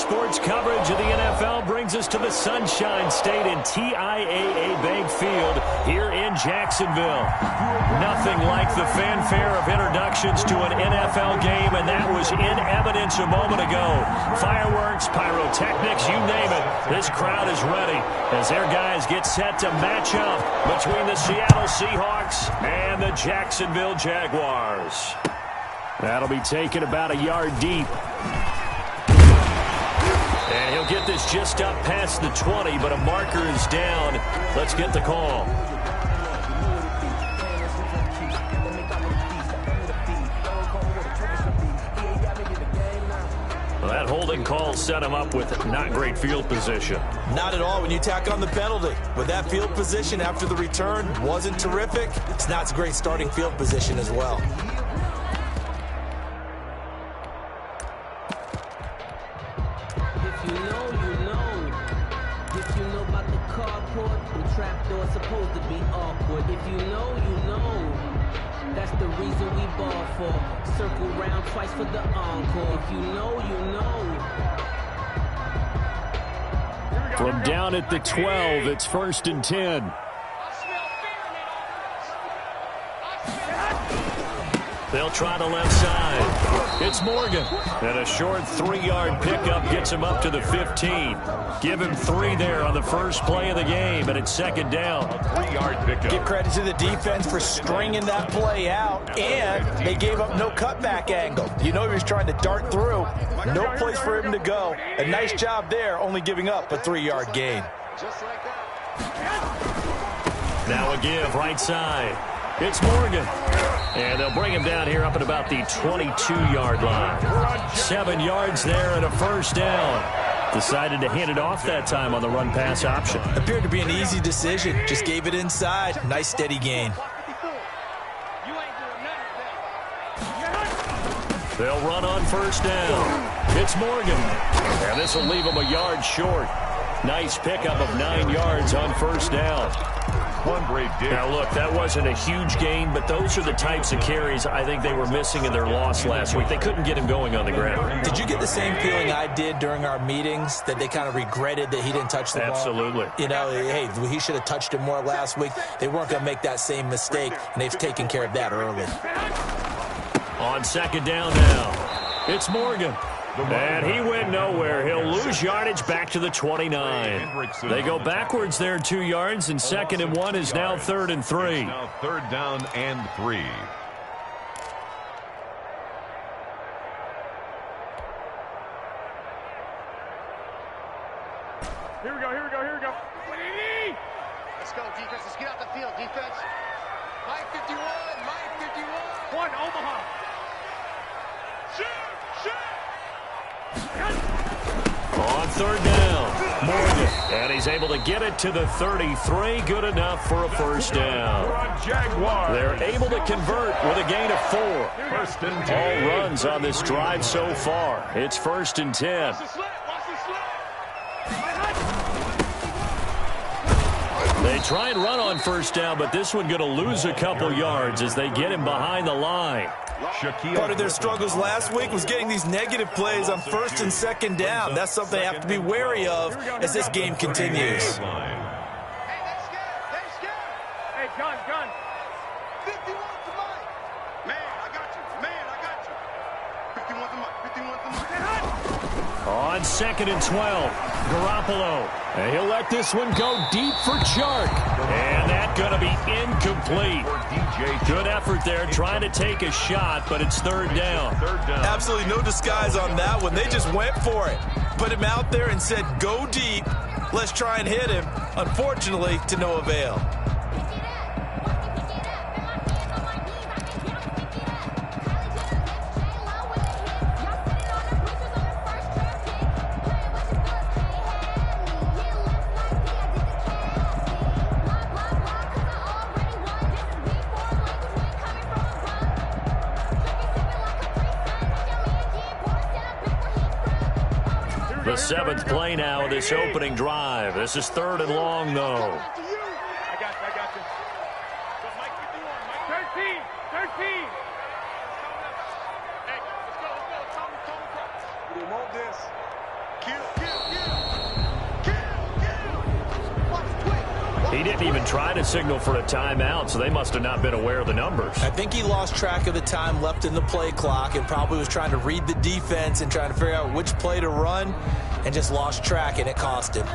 sports coverage of the NFL brings us to the Sunshine State in TIAA Bank Field here in Jacksonville. Nothing like the fanfare of introductions to an NFL game, and that was in evidence a moment ago. Fireworks, pyrotechnics, you name it. This crowd is ready as their guys get set to match up between the Seattle Seahawks and the Jacksonville Jaguars. That'll be taken about a yard deep. And he'll get this just up past the 20, but a marker is down. Let's get the call. Well, that holding call set him up with not great field position. Not at all when you tack on the penalty. With that field position after the return wasn't terrific, it's not a great starting field position as well. Supposed to be awkward. If you know, you know. That's the reason we ball for. Circle round twice for the encore. If you know, you know. From down at the 12, it's 1st and 10. They'll try the left side. It's Morgan. And a short 3-yard pickup gets him up to the 15. Give him 3 there on the first play of the game, and it's 2nd down. 3-yard pickup. Give credit to the defense for stringing that play out, and they gave up no cutback angle. You know he was trying to dart through. No place for him to go. A nice job there, only giving up a 3-yard gain. Now a give, right side. It's Morgan. And they'll bring him down here up at about the 22-yard line. 7 yards there and a 1st down. Decided to hand it off that time on the run-pass option. Appeared to be an easy decision. Just gave it inside. Nice, steady gain. They'll run on 1st down. It's Morgan. And this will leave him a yard short. Nice pickup of 9 yards on 1st down. One great dig. Now, look, that wasn't a huge gain, but those are the types of carries I think they were missing in their loss last week. They couldn't get him going on the ground. Did you get the same feeling I did during our meetings, that they kind of regretted that he didn't touch the ball? Absolutely. You know, hey, he should have touched it more last week. They weren't going to make that same mistake, and they've taken care of that early. On 2nd down now, it's Morgan. And he went nowhere. He'll lose yardage back to the 29. They go backwards there 2 yards, and 2nd and 1 is now 3rd and 3. Now 3rd down and 3. Here we go. Let's go, defense. Let's get out the field, defense. Mike 51. One, Omaha. Shoot. On 3rd down, Morgan. And he's able to get it to the 33. Good enough for a 1st down. They're able to convert with a gain of 4. 1st and 10. All runs on this drive so far. It's 1st and 10. They try and run on 1st down, but this one going to lose a couple yards as they get him behind the line. Part of their struggles last week was getting these negative plays on 1st and 2nd down. That's something they have to be wary of as this game continues. Hey, gun. 51 to Mike. Man, I got you. 51 to Mike. On 2nd and 12, Garoppolo. And he'll let this one go deep for Chark. And that's going to be incomplete. Good effort there trying to take a shot, but it's 3rd down. Absolutely no disguise on that one. They just went for it. Put him out there and said, go deep. Let's try and hit him. Unfortunately, to no avail. The 7th play now of this opening drive. This is 3rd and long, though. I got you. But Mike 51, Mike 13. Hey, let's go. We want this. Q. He didn't even try to signal for a timeout, so they must have not been aware of the numbers. I think he lost track of the time left in the play clock and probably was trying to read the defense and trying to figure out which play to run and just lost track, and it cost him.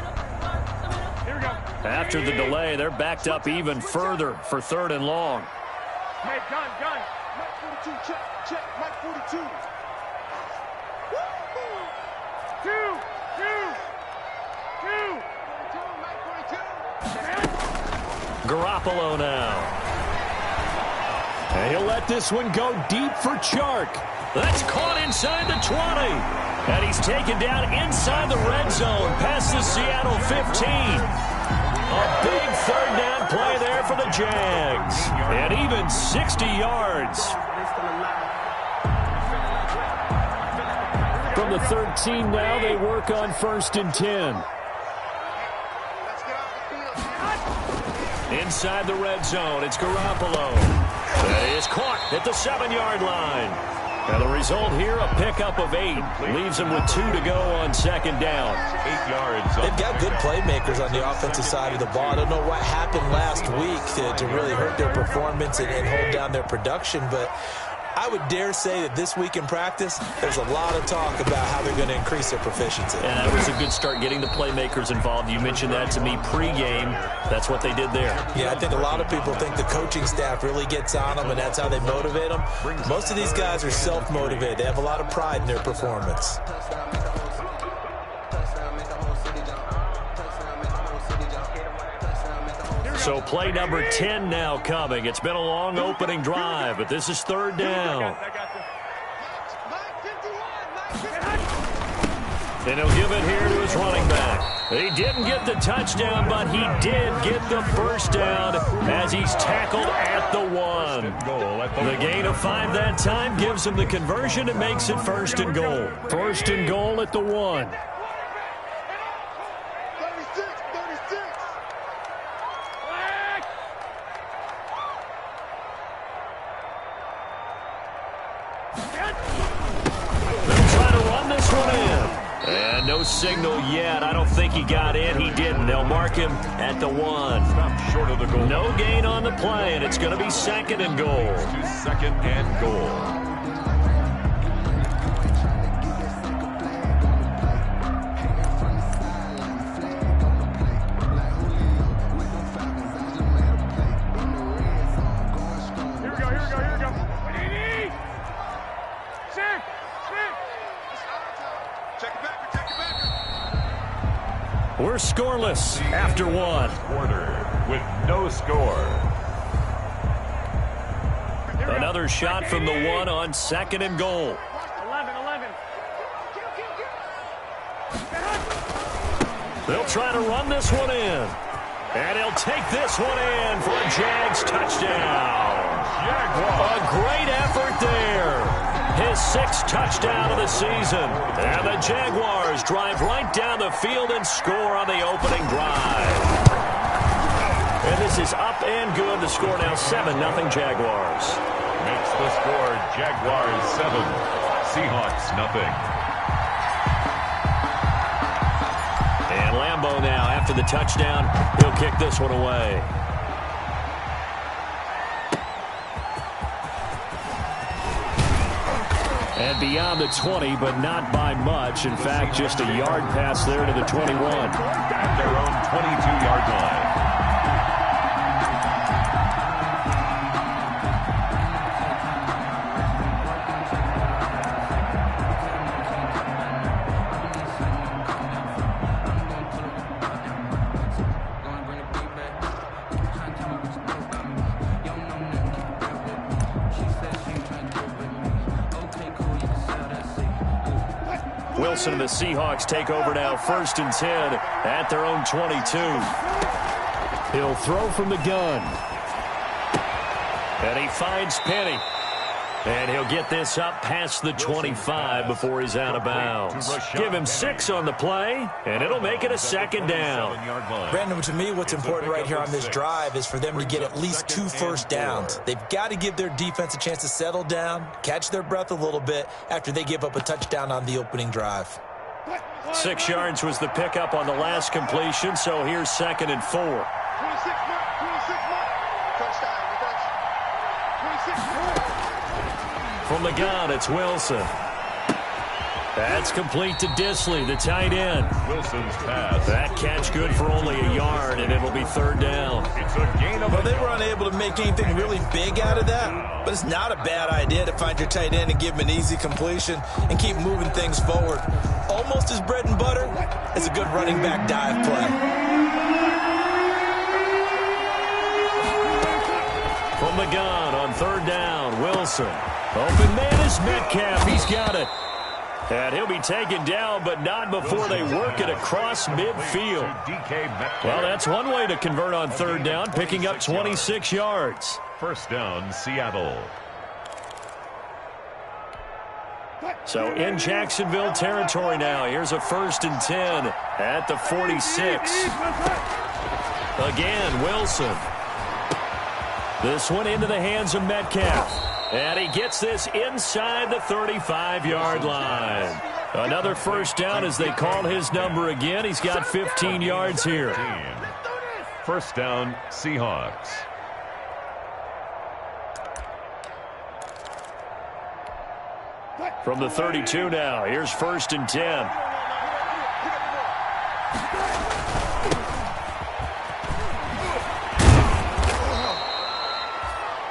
Here we go. After the delay, they're backed up even further for 3rd and long. Hey, gun. Mike 42, check. Mike 42. Two. Mike 42. Garoppolo now. And he'll let this one go deep for Chark. That's caught inside the 20. And he's taken down inside the red zone past the Seattle 15. A big 3rd down play there for the Jags. And even 60 yards. From the 13 now, they work on 1st and 10. Inside the red zone, it's Garoppolo. He is caught at the 7-yard line. And the result here, a pickup of 8. Leaves them with 2 to go on 2nd down. 8 yards. They've got good playmakers on the offensive side of the ball. I don't know what happened last week to really hurt their performance and hold down their production, but I would dare say that this week in practice, there's a lot of talk about how they're going to increase their proficiency. And that was a good start, getting the playmakers involved. You mentioned that to me pregame. That's what they did there. Yeah, I think a lot of people think the coaching staff really gets on them, and that's how they motivate them. Most of these guys are self-motivated. They have a lot of pride in their performance. So play number 10 now coming. It's been a long opening drive, but this is 3rd down. And he'll give it here to his running back. He didn't get the touchdown, but he did get the 1st down as he's tackled at the 1. The gain of 5 that time gives him the conversion and makes it 1st and goal. 1st and goal at the 1. No signal yet. I don't think he got in. He didn't. They'll mark him at the 1. Short of the goal. No gain on the play, and it's going to be 2nd and goal. 2nd and goal. We're scoreless after 1. Quarter with no score. Another shot from the 1 on 2nd and goal. 11. They'll try to run this one in. And he'll take this one in for a Jags touchdown. A great effort there. His 6th touchdown of the season. And the Jaguars drive right down the field and score on the opening drive. And this is up and good. The score now 7-0 Jaguars. Makes the score Jaguars 7, Seahawks 0. And Lambeau now, after the touchdown, he'll kick this one away. And beyond the 20, but not by much. In fact, just a yard pass there to the 21. At their own 22-yard line. Wilson and the Seahawks take over now, 1st and 10 at their own 22. He'll throw from the gun. And he finds Penny. And he'll get this up past the 25 before he's out of bounds. Give him 6 on the play, and it'll make it a 2nd down. Brandon, to me, what's important right here on this drive is for them to get at least 2 first downs. They've got to give their defense a chance to settle down, catch their breath a little bit after they give up a touchdown on the opening drive. 6 yards was the pickup on the last completion, so here's 2nd and 4. 26. From the gun, it's Wilson. That's complete to Disley, the tight end. Wilson's pass. That catch good for only a yard, and it'll be third down. It's a gain of Well, they were unable to make anything really big out of that, but it's not a bad idea to find your tight end and give him an easy completion and keep moving things forward. Almost his bread and butter is a good running back dive play. From the gun on third down, Wilson. Open man is Metcalf. He's got it. And he'll be taken down, but not before they work it across midfield. Well, that's one way to convert on third down, picking up 26 yards. First down, Seattle. So in Jacksonville territory now. Here's a 1st and 10 at the 46. Again, Wilson. This one into the hands of Metcalf. And he gets this inside the 35-yard line. Another first down as they call his number again. He's got 15 yards here. First down, Seahawks. From the 32 now, here's 1st and 10.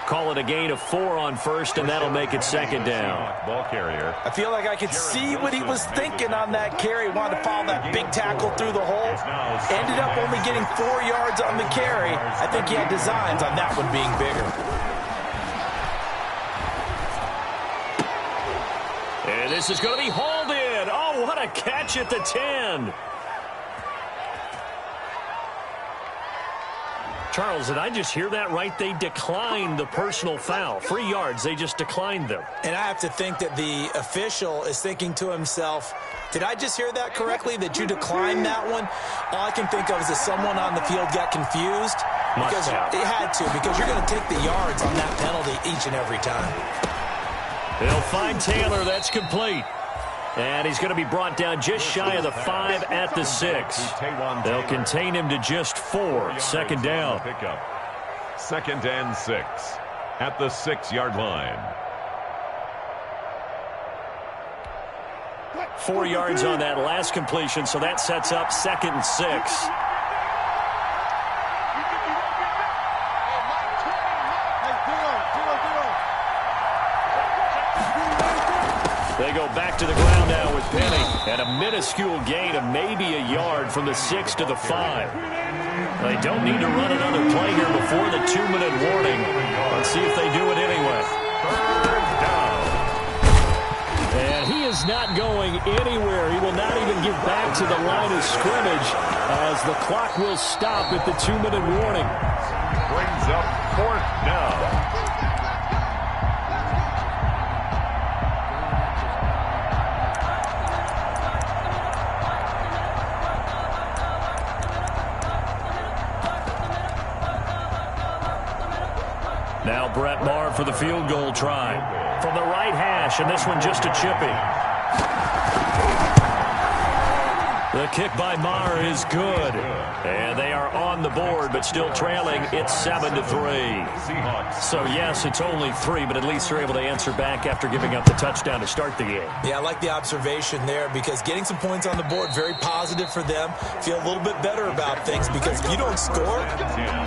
Call it a gain of 4 on first, and that'll make it 2nd down. Ball carrier. I feel like I could see what he was thinking on that carry. Wanted to follow that big tackle through the hole. Ended up only getting 4 yards on the carry. I think he had designs on that one being bigger. And this is going to be hauled in. Oh, what a catch at the 10. Charles, did I just hear that right? They declined the personal foul. 3 yards, they just declined them. And I have to think that the official is thinking to himself, did I just hear that correctly, that you declined that one? All I can think of is that someone on the field got confused. Because it had to, because you're going to take the yards on that penalty each and every time. They'll find Taylor. That's complete. And he's going to be brought down just shy of the 5 at the 6. They'll contain him to just 4. 2nd down. 2nd and 6 at the 6-yard line. 4 yards on that last completion, so that sets up 2nd and 6. They go back to the ground now with Penny. And a minuscule gain of maybe a yard from the 6 to the 5. They don't need to run another play here before the 2-minute warning. Let's see if they do it anyway. Third down. And he is not going anywhere. He will not even get back to the line of scrimmage as the clock will stop at the 2-minute warning. Brings up 4th down. Now Brett Maher for the field goal try. From the right hash, and this one just a chippy. The kick by Maher is good. And they are on the board, but still trailing. It's 7-3. So, yes, it's only 3, but at least they're able to answer back after giving up the touchdown to start the game. Yeah, I like the observation there because getting some points on the board, very positive for them. Feel a little bit better about things because if you don't score,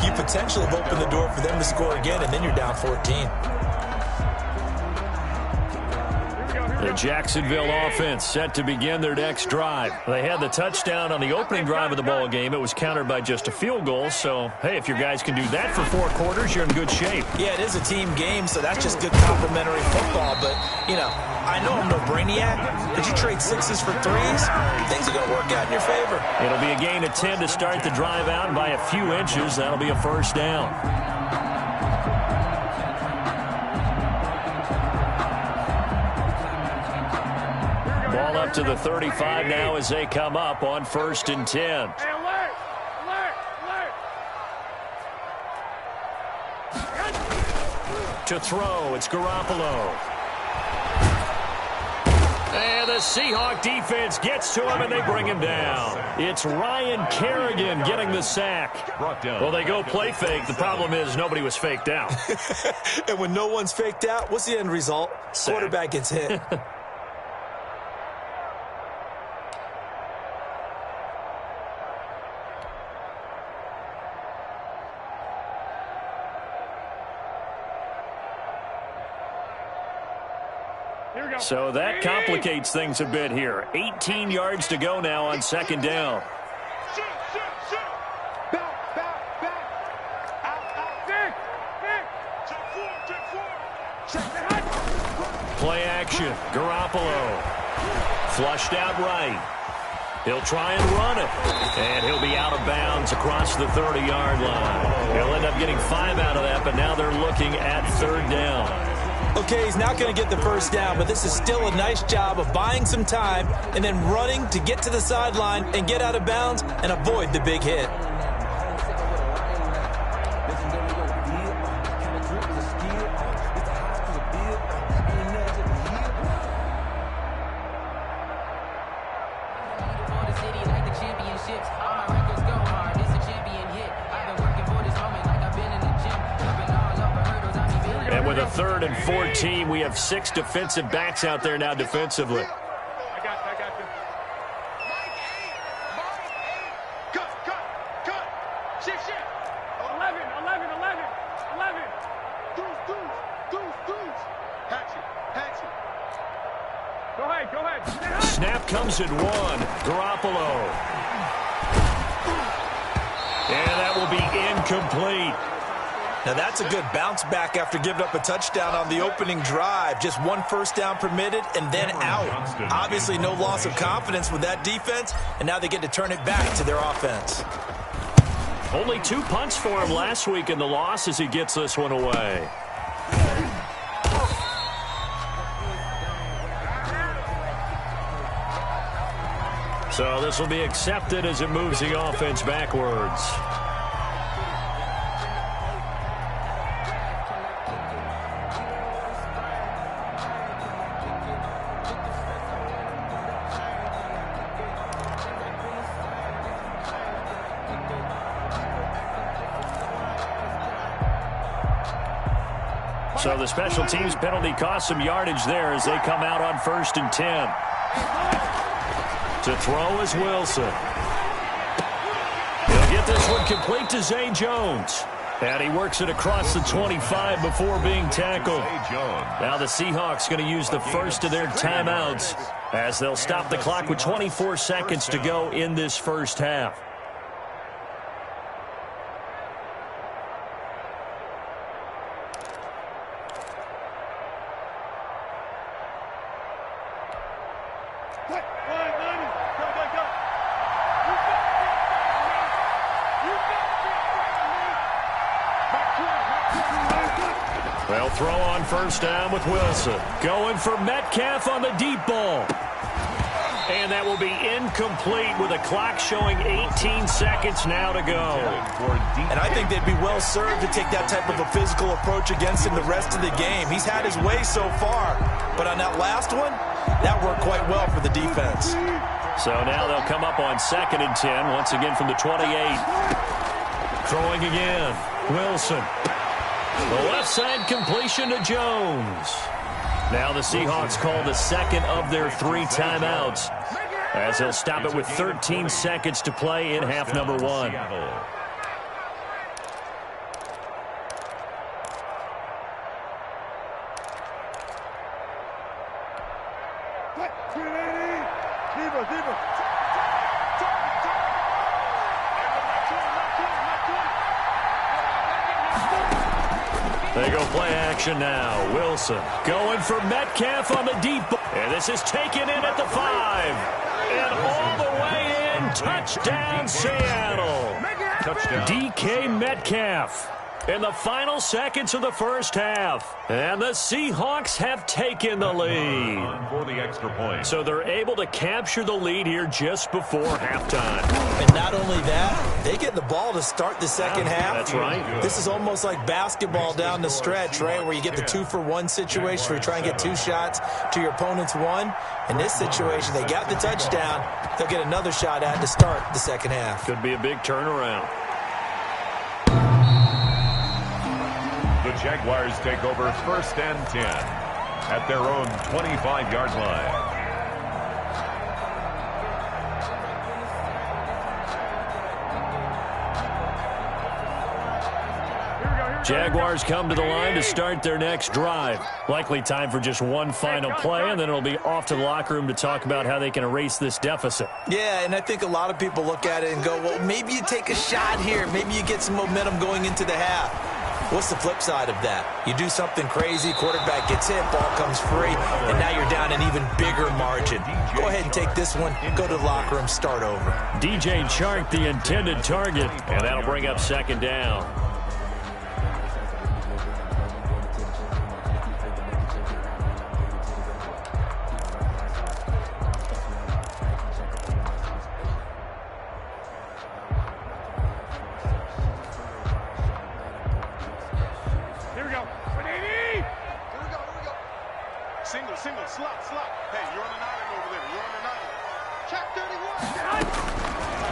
you potentially have opened the door for them to score again, and then you're down 14. The Jacksonville offense set to begin their next drive. They had the touchdown on the opening drive of the ball game. It was countered by just a field goal. So, hey, if your guys can do that for 4 quarters, you're in good shape. Yeah, it is a team game, so that's just good complimentary football. But, you know, I know I'm no brainiac, but you trade 6s for 3s, things are going to work out in your favor. It'll be a gain of 10 to start the drive out, and by a few inches, that'll be a first down. Ball up to the 35 now as they come up on 1st and 10. Hey, alert! To throw, it's Garoppolo. And the The Seahawk defense gets to him, and they bring him down. It's Ryan Kerrigan getting the sack. Well, they go play fake. The problem is nobody was faked out. And when no one's faked out, what's the end result? Sack. Quarterback gets hit. So that complicates things a bit here. 18 yards to go now on second down. Play action. Garoppolo. Flushed out right. He'll try and run it. And he'll be out of bounds across the 30-yard line. He'll end up getting 5 out of that, but now they're looking at third down. Okay, he's not going to get the first down, but this is still a nice job of buying some time and then running to get to the sideline and get out of bounds and avoid the big hit. With a 3rd and 14, we have 6 defensive backs out there now defensively. I got you. Cut. Shift. 11. Deuce. Hatch it. Go ahead. Snap comes at 1. Garoppolo. And that will be incomplete. Now that's a good bounce back after giving up a touchdown on the opening drive. Just 1 first down permitted and then out. Obviously no loss of confidence with that defense, and now they get to turn it back to their offense. Only 2 punts for him last week in the loss as he gets this one away. So this will be accepted as it moves the offense backwards. So the special teams penalty cost some yardage there as they come out on 1st and 10. To throw is Wilson. He'll get this one complete to Zay Jones. And he works it across the 25 before being tackled. Now the Seahawks going to use the first of their timeouts as they'll stop the clock with 24 seconds to go in this first half. They'll throw on first down with Wilson. Going for Metcalf on the deep ball. And that will be incomplete with a clock showing 18 seconds now to go. And I think they'd be well served to take that type of a physical approach against him the rest of the game. He's had his way so far, but on that last one, that worked quite well for the defense. So now they'll come up on 2nd and 10, once again from the 28. Throwing again, Wilson. The left side completion to Jones. Now the Seahawks call the second of their 3 timeouts as they'll stop it with 13 seconds to play in half number 1. They go play action now. Wilson going for Metcalf on the deep ball. And this is taken in at the 5. And all the way in. Touchdown, Seattle. Touchdown. DK Metcalf. In the final seconds of the first half, and the Seahawks have taken the lead. For the extra point. So they're able to capture the lead here just before halftime. And not only that, they get the ball to start the second half. That's right. This is almost like basketball down the stretch, right, where you get the 2-for-1 situation where you try and get 2 shots to your opponent's 1. In this situation, they got the touchdown. They'll get another shot at to start the second half. Could be a big turnaround. The Jaguars take over 1st and 10 at their own 25-yard line. Jaguars come to the line to start their next drive. Likely time for just one final play, and then it'll be off to the locker room to talk about how they can erase this deficit. Yeah, and I think a lot of people look at it and go, well, maybe you take a shot here. Maybe you get some momentum going into the half. What's the flip side of that? You do something crazy, quarterback gets hit, ball comes free, and now you're down an even bigger margin. Go ahead and take this one, go to the locker room, start over. DJ Chark, the intended target, and that'll bring up 2nd down.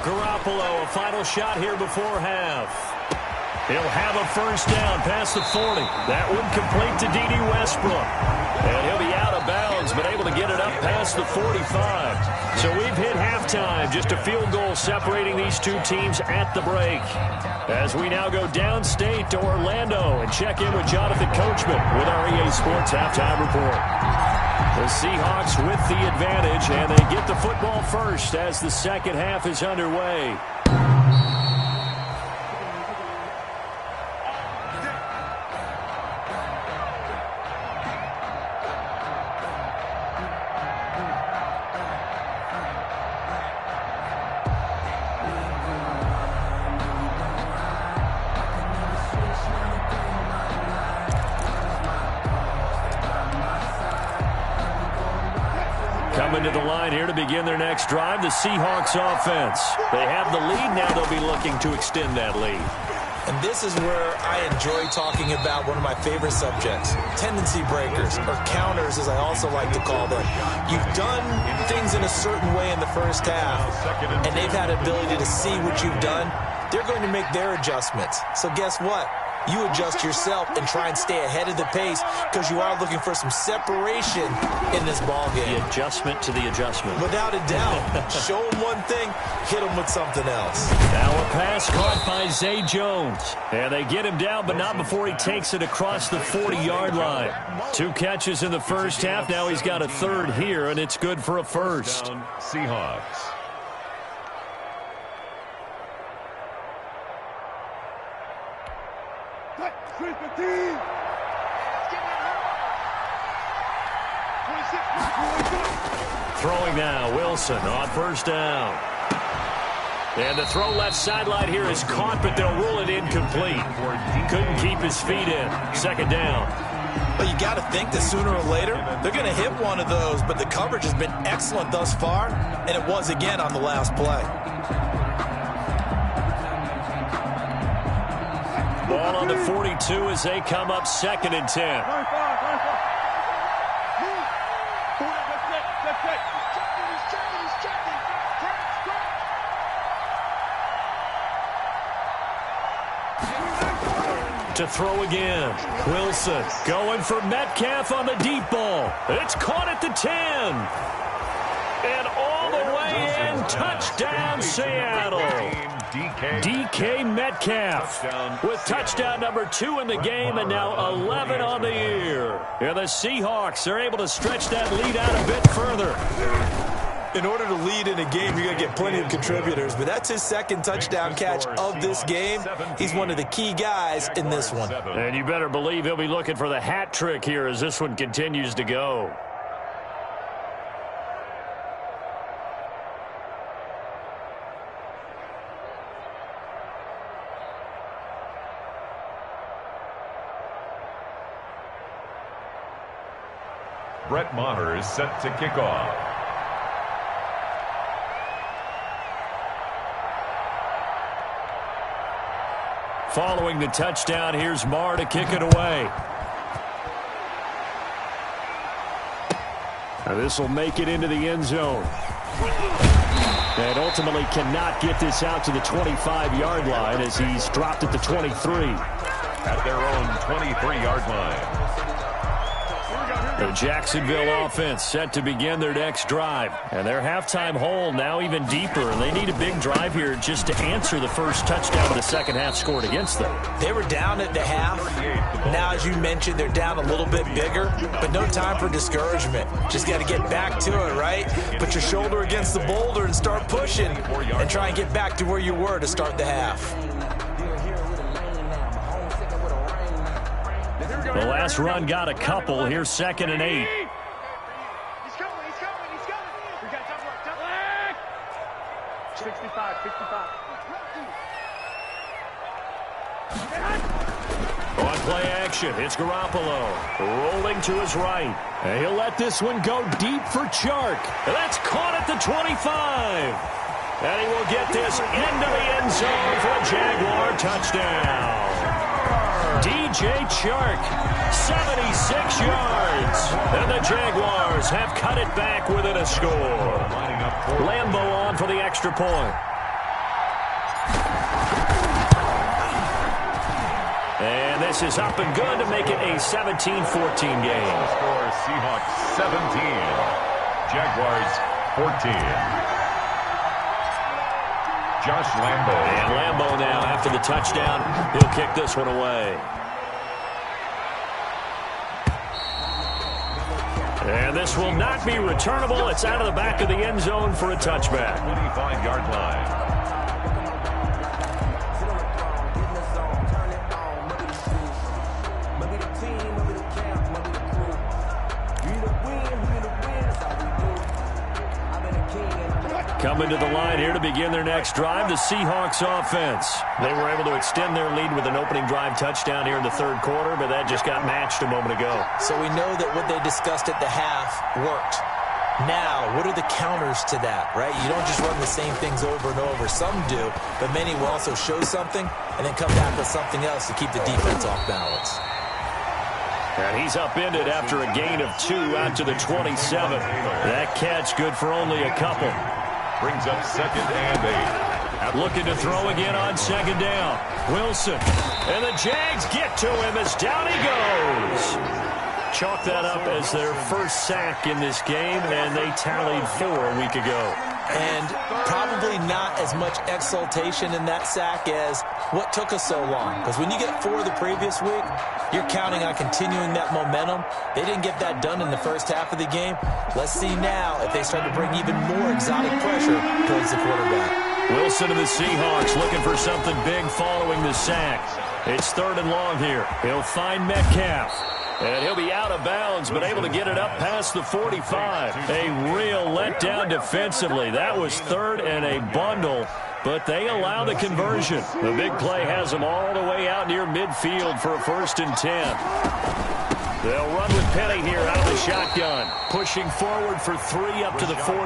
Garoppolo, a final shot here before half. He'll have a 1st down past the 40. That would complete to D.D. Westbrook. And he'll be out of bounds, but able to get it up past the 45. So we've hit halftime. Just a field goal separating these two teams at the break. As we now go downstate to Orlando and check in with Jonathan Coachman with our EA Sports Halftime Report. The Seahawks with the advantage, and they get the football first as the second half is underway. Coming to the line here to begin their next drive, the Seahawks offense. They have the lead now. They'll be looking to extend that lead. And this is where I enjoy talking about one of my favorite subjects, tendency breakers, or counters as I also like to call them. You've done things in a certain way in the first half, and they've had ability to see what you've done. They're going to make their adjustments. So guess what? You adjust yourself and try and stay ahead of the pace because you are looking for some separation in this ball game. The adjustment to the adjustment. Without a doubt. Show them one thing, hit them with something else. Now a pass caught by Zay Jones. And they get him down, but not before he takes it across the 40-yard line. 2 catches in the first half. Now he's got a 3rd here, and it's good for a 1st. Seahawks. Throwing now, Wilson on 1st down. And the throw left sideline here is caught, but they'll rule it incomplete. Couldn't keep his feet in. 2nd down. Well, you got to think that sooner or later they're going to hit one of those, but the coverage has been excellent thus far, and it was again on the last play. Ball on the 42 as they come up 2nd and 10. To throw again. Wilson going for Metcalf on the deep ball. It's caught at the 10. And all the way in. Touchdown, Seattle. DK Metcalf with touchdown number 2 in the game and now 11 on the year. And the Seahawks are able to stretch that lead out a bit further. In order to lead in a game, you're going to get plenty of contributors, but that's his 2nd touchdown catch of this game. He's one of the key guys in this one. And you better believe he'll be looking for the hat trick here as this one continues to go. Brett Maher is set to kick off. Following the touchdown, here's Maher to kick it away. Now this will make it into the end zone. And ultimately cannot get this out to the 25-yard line as he's dropped at the 23. At their own 23-yard line. The Jacksonville offense set to begin their next drive. And their halftime hole now even deeper. And they need a big drive here just to answer the first touchdown of the second half scored against them. They were down at the half. Now, as you mentioned, they're down a little bit bigger. But no time for discouragement. Just got to get back to it, right? Put your shoulder against the boulder and start pushing. And try and get back to where you were to start the half. The last run got a couple. Here's 2nd and 8. He's coming. We got tough luck. 65. On play action, it's Garoppolo. Rolling to his right. And he'll let this one go deep for Chark. And that's caught at the 25. And he will get this into the end zone for a Jaguar touchdown. DJ Chark, 76 yards. And the Jaguars have cut it back within a score. Lambeau on for the extra point. And this is up and good to make it a 17-14 game. Score Seahawks 17. Jaguars 14. Josh Lambeau. And Lambeau now, after the touchdown, he'll kick this one away. And this will not be returnable. It's out of the back of the end zone for a touchback. 25-yard line. Coming to the line here to begin their next drive, the Seahawks offense. They were able to extend their lead with an opening drive touchdown here in the third quarter, but that just got matched a moment ago. So we know that what they discussed at the half worked. Now, what are the counters to that, right? You don't just run the same things over and over. Some do, but many will also show something and then come back with something else to keep the defense off balance. And he's upended after a gain of 2 out to the 27. That catch good for only a couple. Brings up 2nd and 8. Looking to throw again on 2nd down. Wilson. And the Jags get to him as down he goes. Chalk that up as their first sack in this game, and they tallied 4 a week ago. And probably not as much exultation in that sack as what took us so long. Because when you get 4 the previous week, you're counting on continuing that momentum. They didn't get that done in the first half of the game. Let's see now if they start to bring even more exotic pressure towards the quarterback. Wilson of the Seahawks looking for something big following the sack. It's 3rd and long here. He'll find Metcalf. And he'll be out of bounds, but able to get it up past the 45. A real letdown defensively. That was 3rd and a bundle, but they allow the conversion. The big play has them all the way out near midfield for a 1st and 10. They'll run with Penny here out of the shotgun. Pushing forward for 3 up to the 48.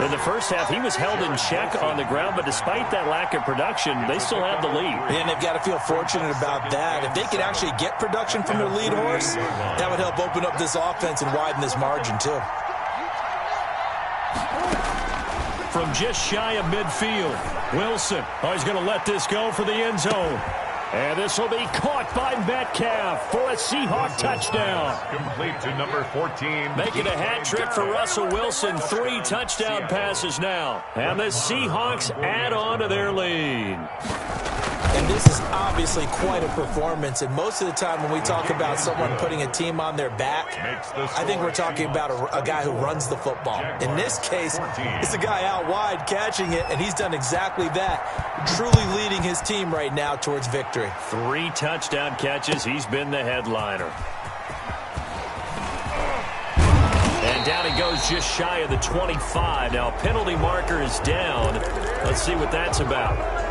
In the first half, he was held in check on the ground, but despite that lack of production, they still have the lead. And they've got to feel fortunate about that. If they could actually get production from their lead horse, that would help open up this offense and widen this margin, too. From just shy of midfield, Wilson. Oh, he's going to let this go for the end zone. And this will be caught by Metcalf for a Seahawk touchdown. Complete to number 14. Making a hat trick for Russell Wilson. 3 touchdown passes now. And the Seahawks add on to their lead. And this is obviously quite a performance. And most of the time when we talk about someone putting a team on their back, I think we're talking about a guy who runs the football. In this case, it's a guy out wide catching it, and he's done exactly that, truly leading his team right now towards victory. 3 touchdown catches. He's been the headliner. And down he goes just shy of the 25. Now, penalty marker is down. Let's see what that's about.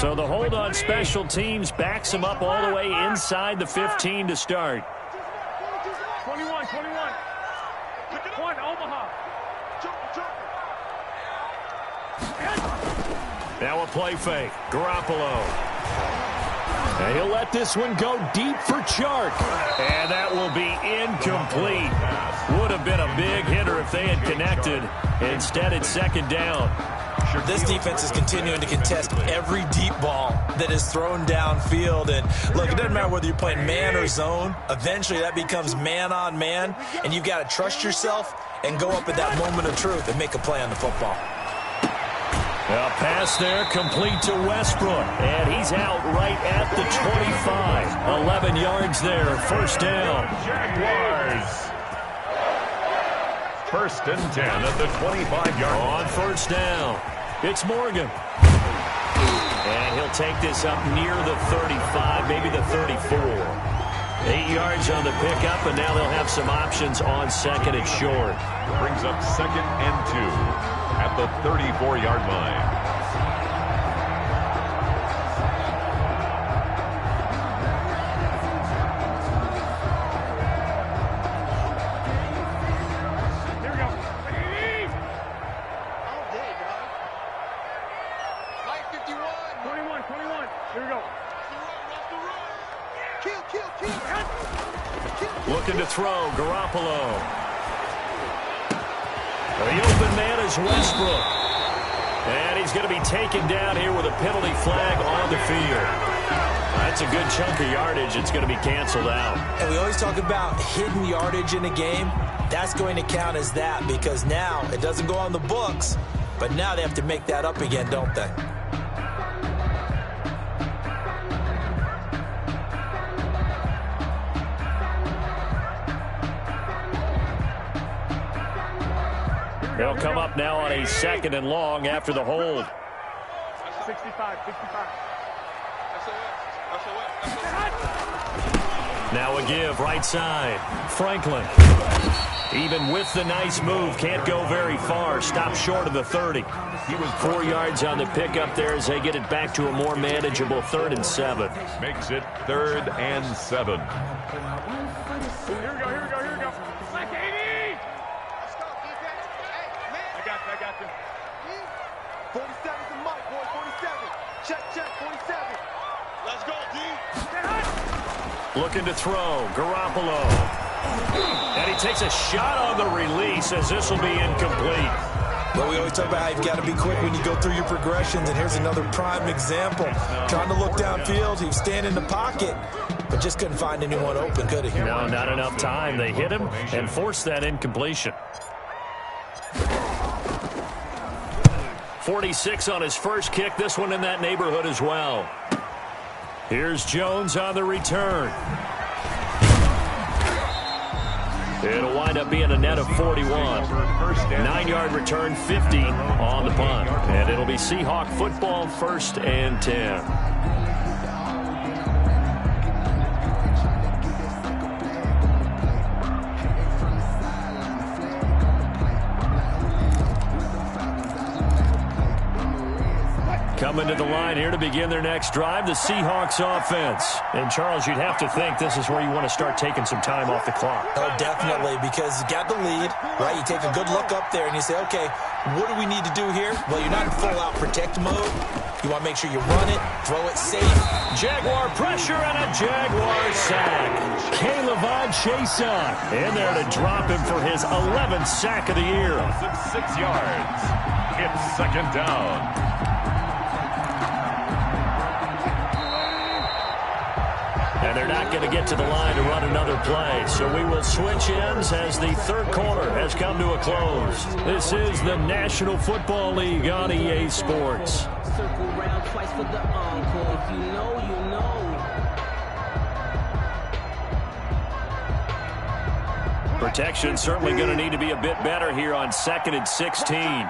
So the hold on special teams backs him up all the way inside the 15 to start. 21. One, Omaha. Now a play fake. Garoppolo. And he'll let this one go deep for Chark. And that will be incomplete. Would have been a big hitter if they had connected. Instead, it's second down. This defense is continuing to contest every deep ball that is thrown downfield. And look, it doesn't matter whether you're playing man or zone. Eventually, that becomes man on man. And you've got to trust yourself and go up at that moment of truth and make a play on the football. A pass there, complete to Westbrook. And he's out right at the 25. 11 yards there, first down. Jaguars. First and 10 at the 25-yard line. On first down, it's Morgan. And he'll take this up near the 35, maybe the 34. 8 yards on the pickup, and now they'll have some options on second and short. Brings up second and 2 at the 34-yard line. Looking to throw, Garoppolo. The open man is Westbrook. And he's going to be taken down here with a penalty flag on the field. That's a good chunk of yardage. It's going to be canceled out. And we always talk about hidden yardage in a game. That's going to count as that because now it doesn't go on the books, but now they have to make that up again, don't they? They'll come up now on a second and long after the hold. 65. Now a give, right side. Franklin. Even with the nice move, can't go very far. Stopped short of the 30. He was 4 yards on the pickup there as they get it back to a more manageable 3rd and 7. Makes it 3rd and 7. Here we go. Black 80! Let's go, defense. Hey, man. I got you. 47's the mic, boy. 47. Check, 47. Let's go, D. Looking to throw, Garoppolo. And he takes a shot on the release as this will be incomplete. Well, we always talk about how you've got to be quick when you go through your progressions, and here's another prime example. Trying to look downfield, he was standing in the pocket, but just couldn't find anyone open, could he? No, not enough time. They hit him and forced that incompletion. 46 on his first kick, this one in that neighborhood as well. Here's Jones on the return. It'll wind up being a net of 41. 9-yard return, 50 on the punt. And it'll be Seahawk football, 1st and 10. Coming to the line here to begin their next drive, the Seahawks offense. And, Charles, you'd have to think this is where you want to start taking some time off the clock. Oh, definitely, because you got the lead, right? You take a good look up there and you say, okay, what do we need to do here? Well, you're not in full-out protect mode. You want to make sure you run it, throw it safe. Jaguar pressure and a Jaguar sack. K'Lavon Chaisson in there to drop him for his 11th sack of the year. 6 yards. It's second down. And they're not going to get to the line to run another play. So we will switch ends as the third quarter has come to a close. This is the National Football League on EA Sports. Circle round twice for the encore. If you know, you know. Protection certainly going to need to be a bit better here on 2nd and 16.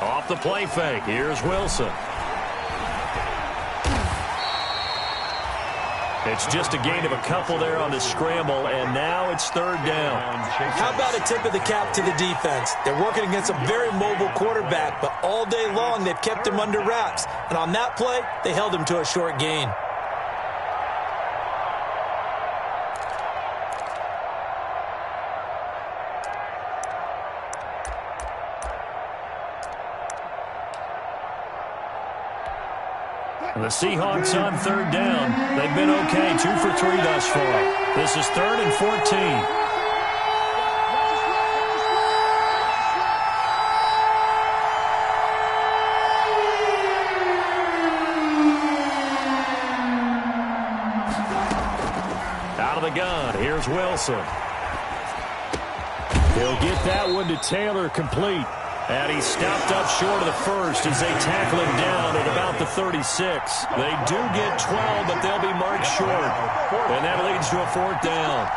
Off the play fake. Here's Wilson. It's just a gain of a couple there on the scramble, and now it's third down. How about a tip of the cap to the defense? They're working against a very mobile quarterback, but all day long they've kept him under wraps. And on that play, they held him to a short gain. The Seahawks on third down. They've been okay, 2 for 3 thus far. This is 3rd and 14. Out of the gun, here's Wilson. He'll get that one to Taylor, complete. And he's stopped up short of the first as they tackle him down at about the 36. They do get 12, but they'll be marked short. And that leads to a 4th down.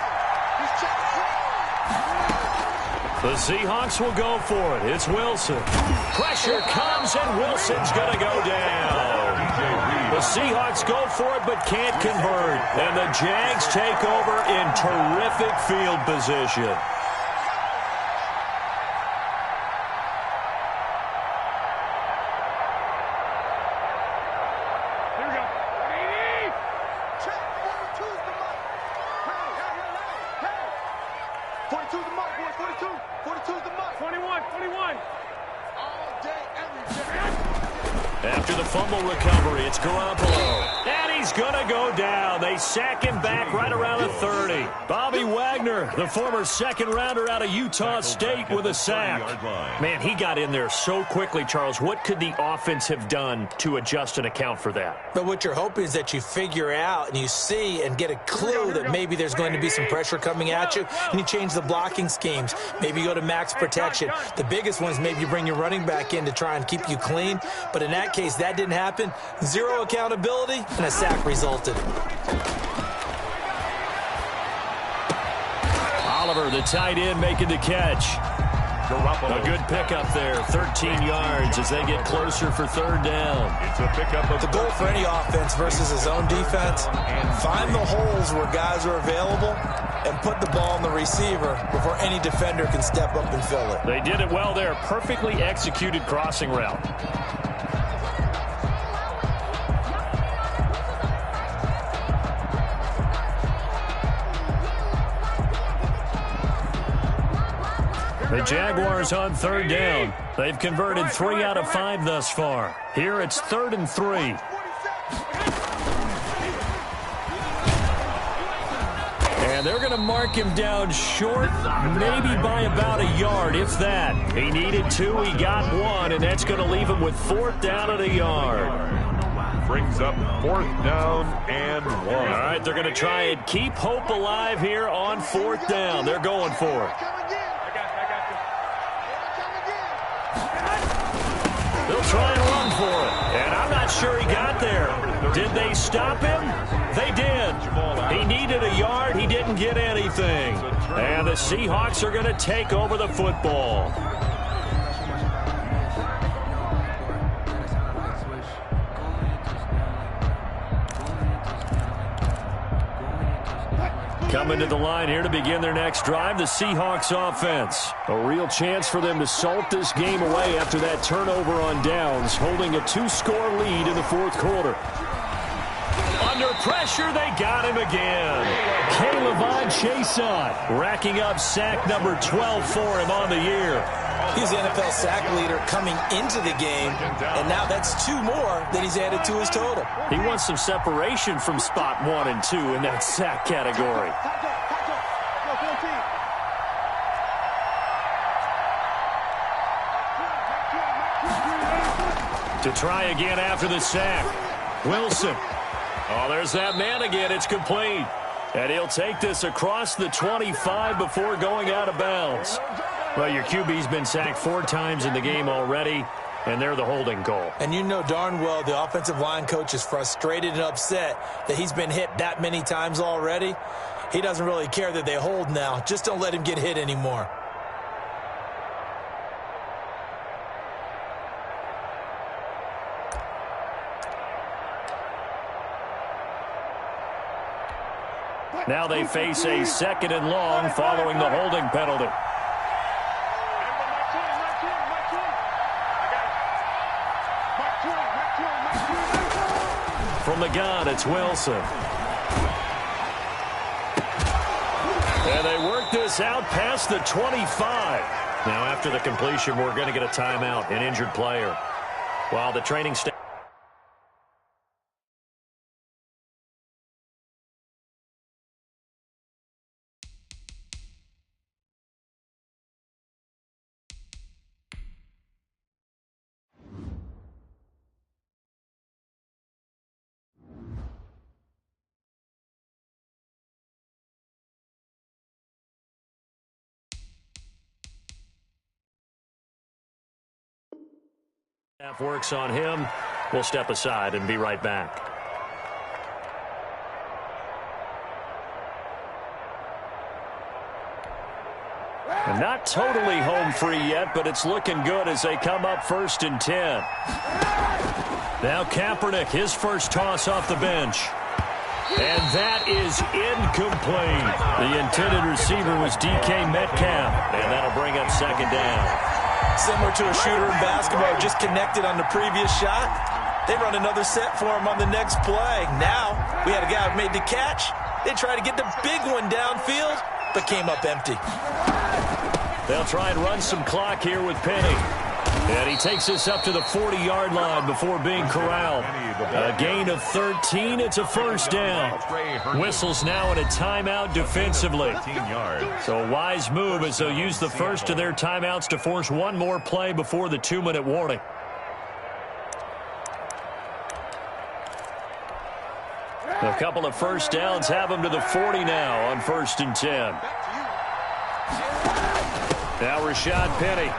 The Seahawks will go for it. It's Wilson. Pressure comes, and Wilson's going to go down. The Seahawks go for it, but can't convert. And the Jags take over in terrific field position. After the fumble recovery, it's Garoppolo. And he's going to go down. They sack him back right around the 30. Bobby Wagner, the former second-rounder out of Utah State, with a sack. Man, he got in there so quickly, Charles. What could the offense have done to adjust and account for that? But what you're hoping is that you figure out and you see and get a clue that maybe there's going to be some pressure coming at you, and you change the blocking schemes. Maybe you go to max protection. The biggest one is maybe you bring your running back in to try and keep you clean. But in that case, that didn't happen. Zero accountability, and a sack resulted. Oliver, the tight end, making the catch. A good pickup there, 13 yards as they get closer for third down. It's a pickup of the goal for any offense versus his own defense. Find the holes where guys are available and put the ball on the receiver before any defender can step up and fill it. They did it well there. Perfectly executed crossing route. The Jaguars on third down. They've converted 3 out of 5 thus far. Here it's 3rd and 3. And they're going to mark him down short, maybe by about a yard, if that. He needed 2, he got 1, and that's going to leave him with 4th down at a yard. Brings up 4th down and 1. All right, they're going to try and keep hope alive here on 4th down. They're going for it. They'll try and run for it, and I'm not sure he got there. Did they stop him? They did. He needed a yard. He didn't get anything. And the Seahawks are going to take over the football. Coming to the line here to begin their next drive, the Seahawks offense. A real chance for them to salt this game away after that turnover on downs, holding a 2-score lead in the 4th quarter. Under pressure, they got him again. Caleb Chason racking up sack number 12 for him on the year. He's the NFL sack leader coming into the game, and now that's 2 more that he's added to his total. He wants some separation from spot 1 and 2 in that sack category. To try again after the sack. Wilson. Oh, there's that man again. It's complete. And he'll take this across the 25 before going out of bounds. Well, your QB's been sacked 4 times in the game already, and they're the holding goal. And you know darn well the offensive line coach is frustrated and upset that he's been hit that many times already. He doesn't really care that they hold now. Just don't let him get hit anymore. Now they face a 2nd and long following the holding penalty. From the gun, it's Wilson. And they work this out past the 25. Now, after the completion, we're going to get a timeout, an injured player. While the training staff... works on him. We'll step aside and be right back. And not totally home free yet, but it's looking good as they come up 1st and 10. Now Kaepernick, his first toss off the bench. And that is incomplete. The intended receiver was DK Metcalf, and that'll bring up 2nd down. Similar to a shooter in basketball, just connected on the previous shot. They run another set for him on the next play. Now, we had a guy who made the catch. They tried to get the big one downfield, but came up empty. They'll try and run some clock here with Penny. And he takes us up to the 40-yard line before being corralled. A gain of 13. It's a 1st down. Whistles now in a timeout defensively. So a wise move as they'll use the first of their timeouts to force one more play before the 2-minute warning. A couple of 1st downs have them to the 40 now on 1st and 10. Now Rashad Penny.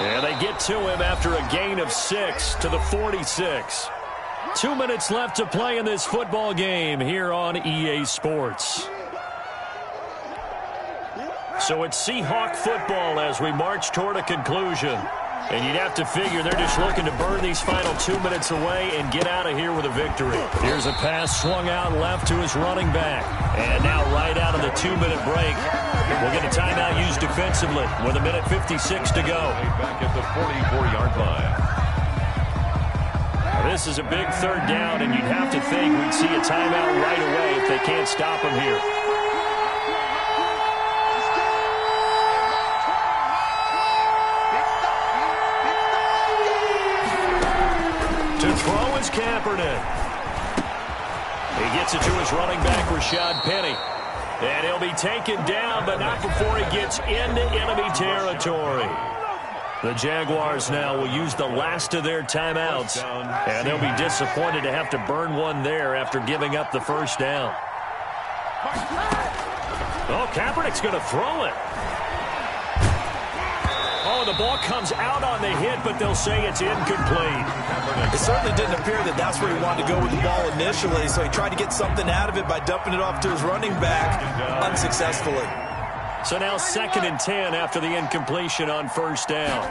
And they get to him after a gain of 6 to the 46. 2 minutes left to play in this football game here on EA Sports. So it's Seahawk football as we march toward a conclusion. And you'd have to figure they're just looking to burn these final 2 minutes away and get out of here with a victory. Here's a pass swung out left to his running back. And now right out of the 2-minute break, we'll get a timeout used defensively with 1:56 to go. Back at the 44-yard line. Now, this is a big 3rd down, and you'd have to think we'd see a timeout right away if they can't stop him here. To throw is Kaepernick. He gets it to his running back, Rashad Penny. And he'll be taken down, but not before he gets into enemy territory. The Jaguars now will use the last of their timeouts, and they'll be disappointed to have to burn one there after giving up the 1st down. Oh, Kaepernick's going to throw it. Oh, the ball comes out on the hit, but they'll say it's incomplete. It certainly didn't appear that that's where he wanted to go with the ball initially, so he tried to get something out of it by dumping it off to his running back unsuccessfully. So now 2nd and 10 after the incompletion on 1st down.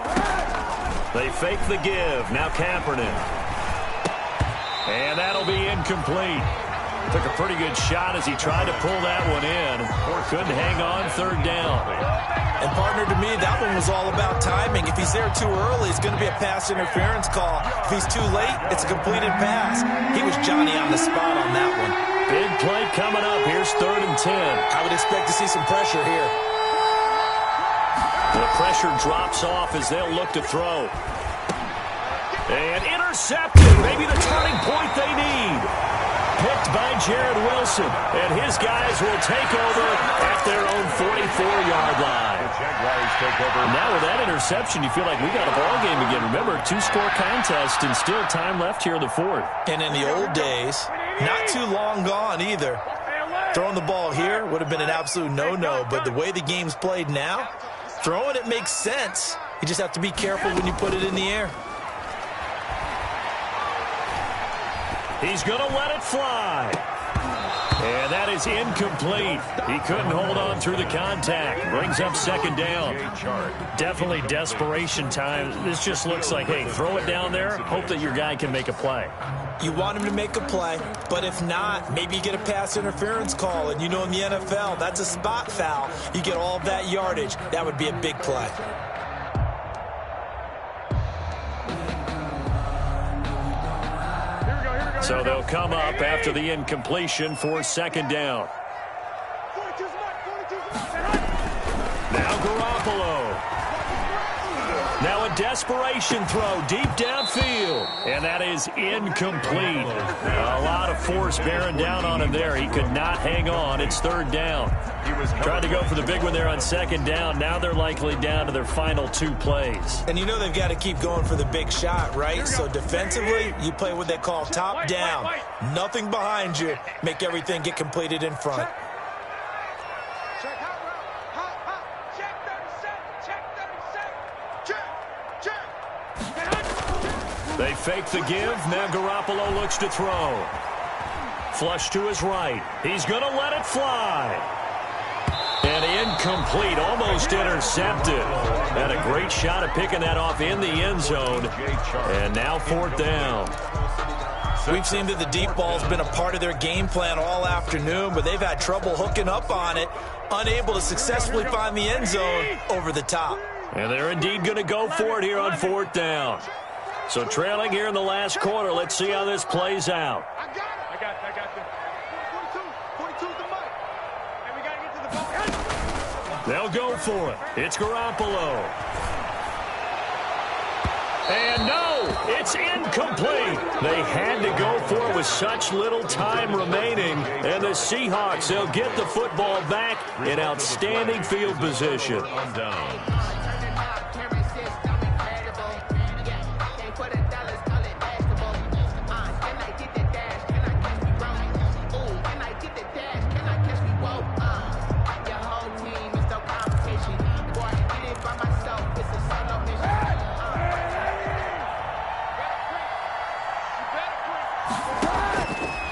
They fake the give. Now Kaepernick. And that'll be incomplete. Took a pretty good shot as he tried to pull that one in. Couldn't hang on 3rd down. And, partner, to me, that one was all about timing. If he's there too early, it's going to be a pass interference call. If he's too late, it's a completed pass. He was Johnny on the spot on that one. Big play coming up. Here's 3rd and 10. I would expect to see some pressure here. The pressure drops off as they'll look to throw. And intercepted. Maybe the turning point they need. Picked by Jared Wilson, and his guys will take over at their own 44-yard line. The Jaguars take over. Now with that interception, you feel like we got a ball game again. Remember, 2-score contest and still time left here in the 4th. And in the old days, not too long gone either. Throwing the ball here would have been an absolute no-no, but the way the game's played now, throwing it makes sense. You just have to be careful when you put it in the air. He's going to let it fly. And that is incomplete. He couldn't hold on through the contact. Brings up second down. Definitely desperation time. This just looks like, hey, throw it down there, hope that your guy can make a play. You want him to make a play, but if not, maybe you get a pass interference call. And you know in the NFL, that's a spot foul. You get all of that yardage. That would be a big play. So they'll come up after the incompletion for second down. Now Garoppolo. Now a desperation throw deep downfield. And that is incomplete. A lot of force bearing down on him there. He could not hang on. It's third down. Tried to go for the big one there on second down. Now they're likely down to their final 2 plays. And you know they've got to keep going for the big shot, right? So defensively, you play what they call top down. Nothing behind you. Make everything get completed in front. They fake the give. Now Garoppolo looks to throw. Flush to his right. He's going to let it fly. And incomplete, almost intercepted. Had a great shot at picking that off in the end zone. And now fourth down. We've seen that the deep ball's been a part of their game plan all afternoon, but they've had trouble hooking up on it, unable to successfully find the end zone over the top. And they're indeed going to go for it here on fourth down. So trailing here in the last quarter, let's see how this plays out. I got you. 42's the mic. And we got to get to the ball. They'll go for it. It's Garoppolo. And no, it's incomplete. They had to go for it with such little time remaining. And the Seahawks, they'll get the football back in outstanding field position.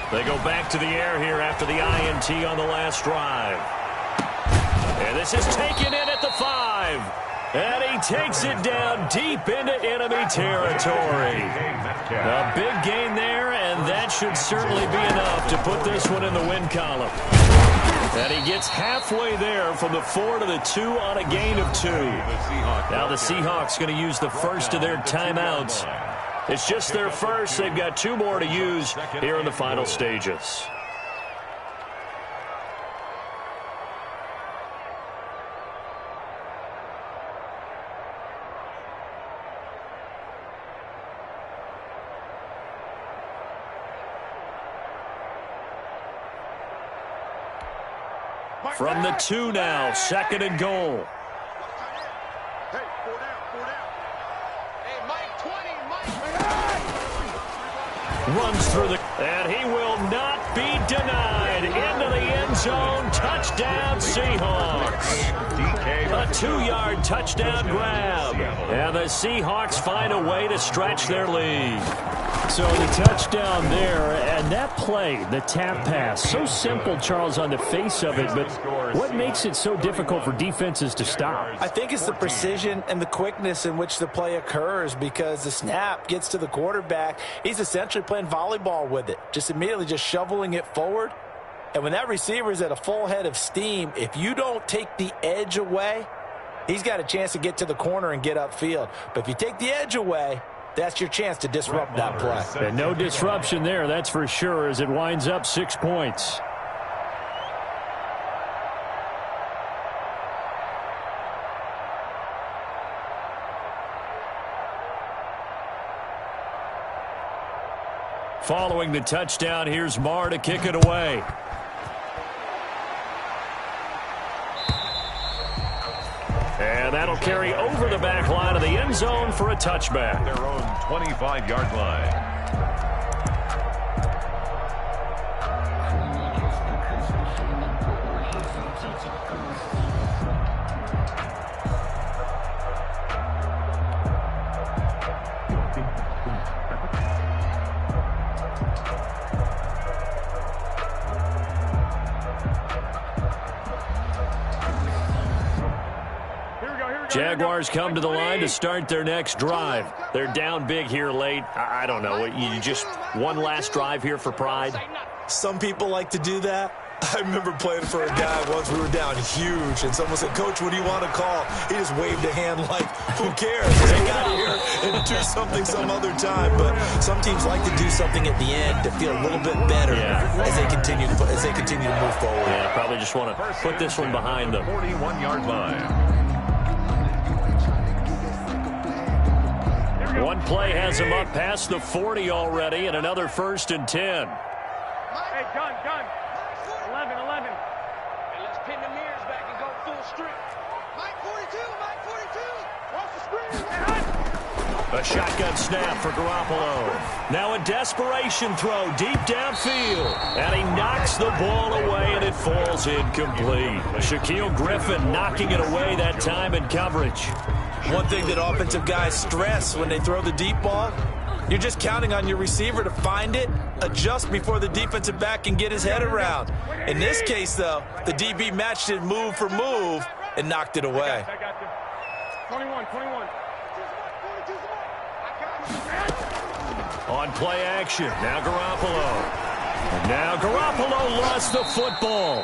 They go back to the air here after the INT on the last drive. And this is taken in at the 5. And he takes it down deep into enemy territory. A big gain there, and that should certainly be enough to put this one in the win column. And he gets halfway there from the 4 to the 2 on a gain of 2. Now the Seahawks going to use the first of their timeouts. It's just their first. They've got 2 more to use here in the final stages. From the 2 now, second and goal. Hey, 4 down. Hey, Mike, 20, Mike. Runs through the... And he will not be denied. Into the end zone. Touchdown, Seahawks. A 2-yard touchdown grab. And the Seahawks find a way to stretch their lead. So the touchdown there, and that play, the tap pass, so simple, Charles, on the face of it, but what makes it so difficult for defenses to stop? I think it's the precision and the quickness in which the play occurs, because the snap gets to the quarterback. He's essentially playing volleyball with it, just immediately just shoveling it forward. And when that receiver is at a full head of steam, if you don't take the edge away, he's got a chance to get to the corner and get upfield. But if you take the edge away, that's your chance to disrupt that play. And no disruption there, that's for sure, as it winds up 6 points. Following the touchdown, here's Marr to kick it away. And that'll carry over the back line of the end zone for a touchback. Their own 25-yard line. Jaguars come to the line to start their next drive. They're down big here late. I don't know. You just one last drive here for pride? Some people like to do that. I remember playing for a guy once. We were down huge, and someone said, "Coach, what do you want to call?" He just waved a hand like, "Who cares? Take out of here and do something some other time." But some teams like to do something at the end to feel a little bit better as they continue to move forward. Yeah, probably just want to put this one behind them. 41-yard line. One play has him up past the 40 already, and another 1st and 10. Hey, gun. 11. And let's pin the mirrors back and go full strength. Mike 42. Cross the screen. A shotgun snap for Garoppolo. Now a desperation throw deep downfield. And he knocks the ball away, and it falls incomplete. Shaquille Griffin knocking it away that time in coverage. One thing that offensive guys stress when they throw the deep ball, you're just counting on your receiver to find it, adjust before the defensive back can get his head around. In this case, though, the DB matched it move for move and knocked it away. I got you. 21. On play action, now Garoppolo. And now Garoppolo lost the football.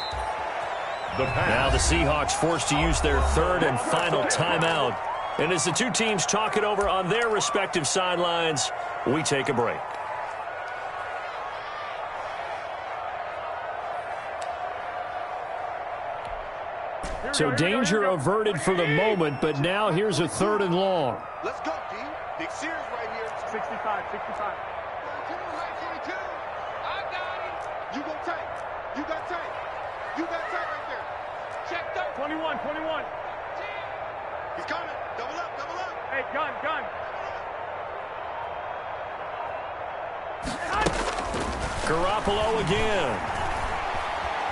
Now the Seahawks forced to use their 3rd and final timeout. And as the two teams talk it over on their respective sidelines, we take a break. So danger averted for the moment, but now here's a 3rd and long. Let's go, D. Big Sears right here. 65. 42. I got him. You go tight. You got tight right there. Check 21. He's coming. Double up. Hey, gun. Garoppolo again.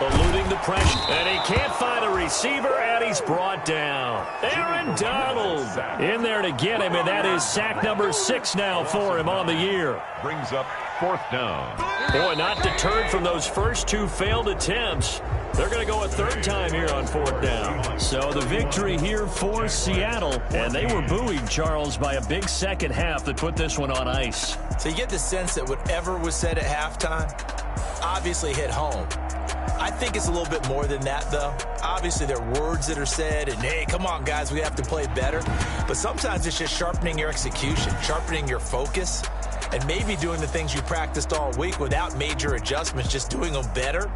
Eluding the pressure. And he can't find a receiver, and he's brought down. Aaron Donald in there to get him, and that is sack number 6 now for him on the year. Brings up 4th down. Boy, not deterred from those first 2 failed attempts. They're going to go a 3rd time here on 4th down. So the victory here for Seattle, and they were buoyed, Charles, by a big second half that put this one on ice. So you get the sense that whatever was said at halftime obviously hit home. I think it's a little bit more than that, though. Obviously, there are words that are said, and, hey, come on, guys, we have to play better. But sometimes it's just sharpening your execution, sharpening your focus, and maybe doing the things you practiced all week without major adjustments, just doing them better.